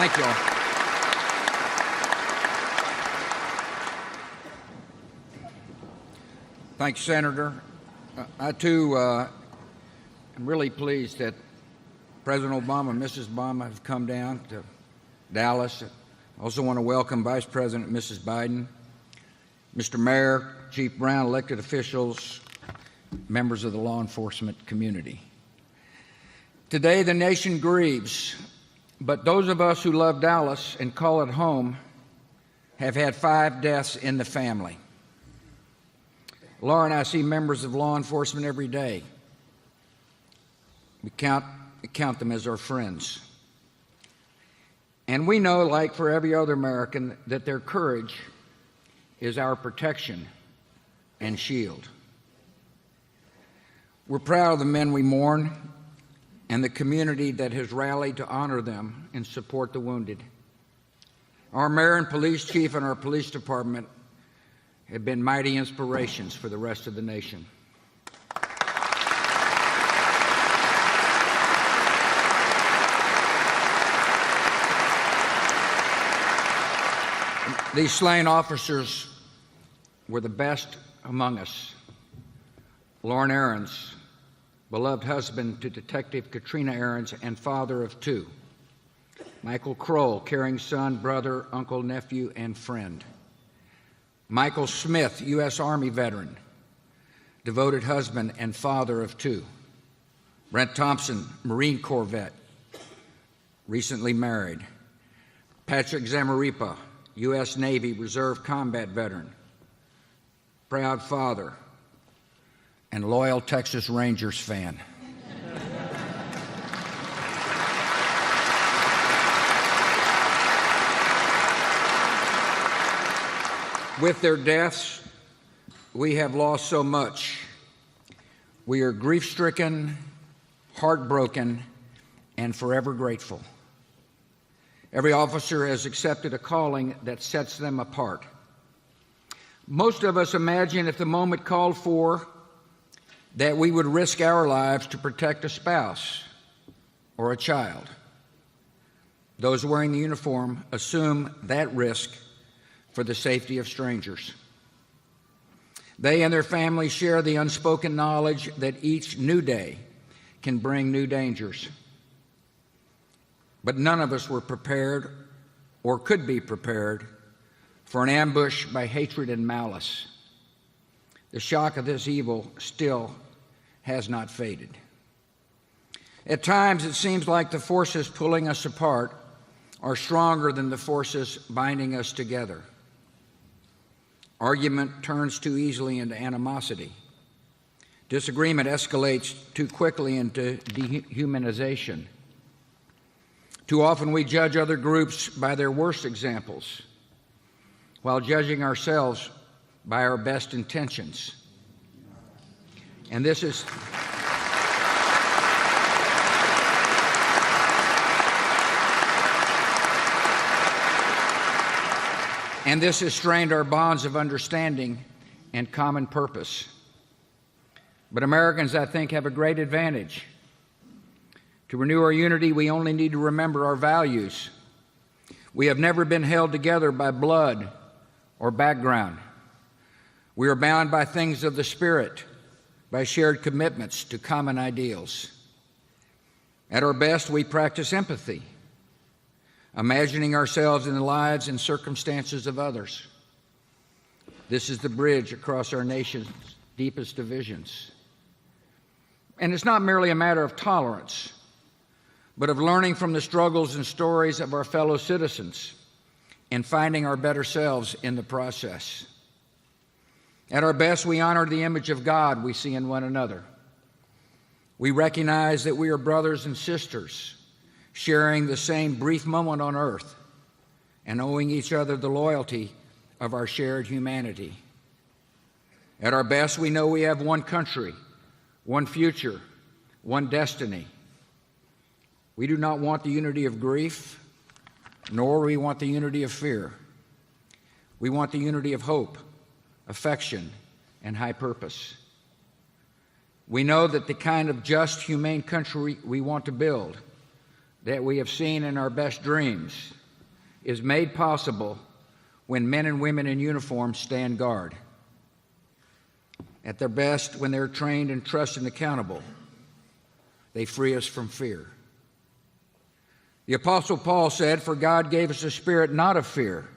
Thank you all. Thank you, Senator. I, too, am really pleased that President Obama and Mrs. Obama have come down to Dallas. I also want to welcome Vice President Mrs. Biden, Mr. Mayor, Chief Brown, elected officials, members of the law enforcement community. Today, the nation grieves, but those of us who love Dallas and call it home have had 5 deaths in the family. Laura and I see members of law enforcement every day. We count them as our friends. And we know, like for every other American, that their courage is our protection and shield. We're proud of the men we mourn and the community that has rallied to honor them and support the wounded. Our mayor and police chief and our police department have been mighty inspirations for the rest of the nation. These slain officers were the best among us. Lauren Ahrens, beloved husband to Detective Katrina Ahrens and father of 2. Michael Kroll, caring son, brother, uncle, nephew, and friend. Michael Smith, U.S. Army veteran, devoted husband and father of 2. Brent Thompson, Marine Corps vet, recently married. Patrick Zamaripa, U.S. Navy Reserve combat veteran, proud father, and loyal Texas Rangers fan. With their deaths, we have lost so much. We are grief-stricken, heartbroken, and forever grateful. Every officer has accepted a calling that sets them apart. Most of us imagine if the moment called for that we would risk our lives to protect a spouse or a child. Those wearing the uniform assume that risk for the safety of strangers. They and their families share the unspoken knowledge that each new day can bring new dangers. But none of us were prepared or could be prepared for an ambush by hatred and malice. The shock of this evil still has not faded. At times, it seems like the forces pulling us apart are stronger than the forces binding us together. Argument turns too easily into animosity. Disagreement escalates too quickly into dehumanization. Too often we judge other groups by their worst examples, while judging ourselves by our best intentions. And this has strained our bonds of understanding and common purpose. But Americans, I think, have a great advantage. To renew our unity, we only need to remember our values. We have never been held together by blood or background. We are bound by things of the Spirit, by shared commitments to common ideals. At our best, we practice empathy, imagining ourselves in the lives and circumstances of others. This is the bridge across our nation's deepest divisions. And it's not merely a matter of tolerance, but of learning from the struggles and stories of our fellow citizens and finding our better selves in the process. At our best, we honor the image of God we see in one another. We recognize that we are brothers and sisters, sharing the same brief moment on earth and owing each other the loyalty of our shared humanity. At our best, we know we have one country, one future, one destiny. We do not want the unity of grief, nor we want the unity of fear. We want the unity of hope, affection, and high purpose. We know that the kind of just, humane country we want to build that we have seen in our best dreams is made possible when men and women in uniform stand guard. At their best, when they're trained and trusted and accountable, they free us from fear. The Apostle Paul said, "For God gave us a spirit not of fear,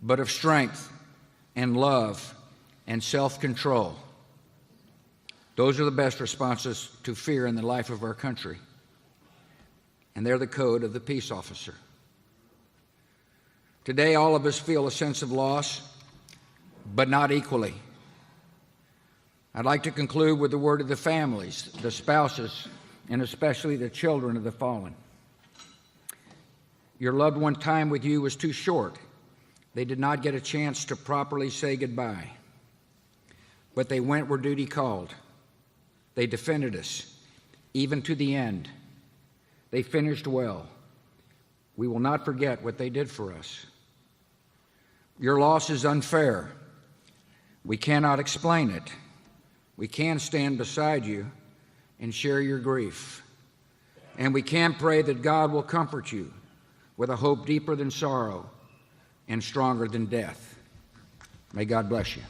but of strength and love and self-control." Those are the best responses to fear in the life of our country. And they're the code of the peace officer. Today, all of us feel a sense of loss, but not equally. I'd like to conclude with the word of the families, the spouses, and especially the children of the fallen. Your loved one time with you was too short. They did not get a chance to properly say goodbye. But they went where duty called. They defended us, even to the end. They finished well. We will not forget what they did for us. Your loss is unfair. We cannot explain it. We can stand beside you and share your grief. And we can pray that God will comfort you with a hope deeper than sorrow and stronger than death. May God bless you.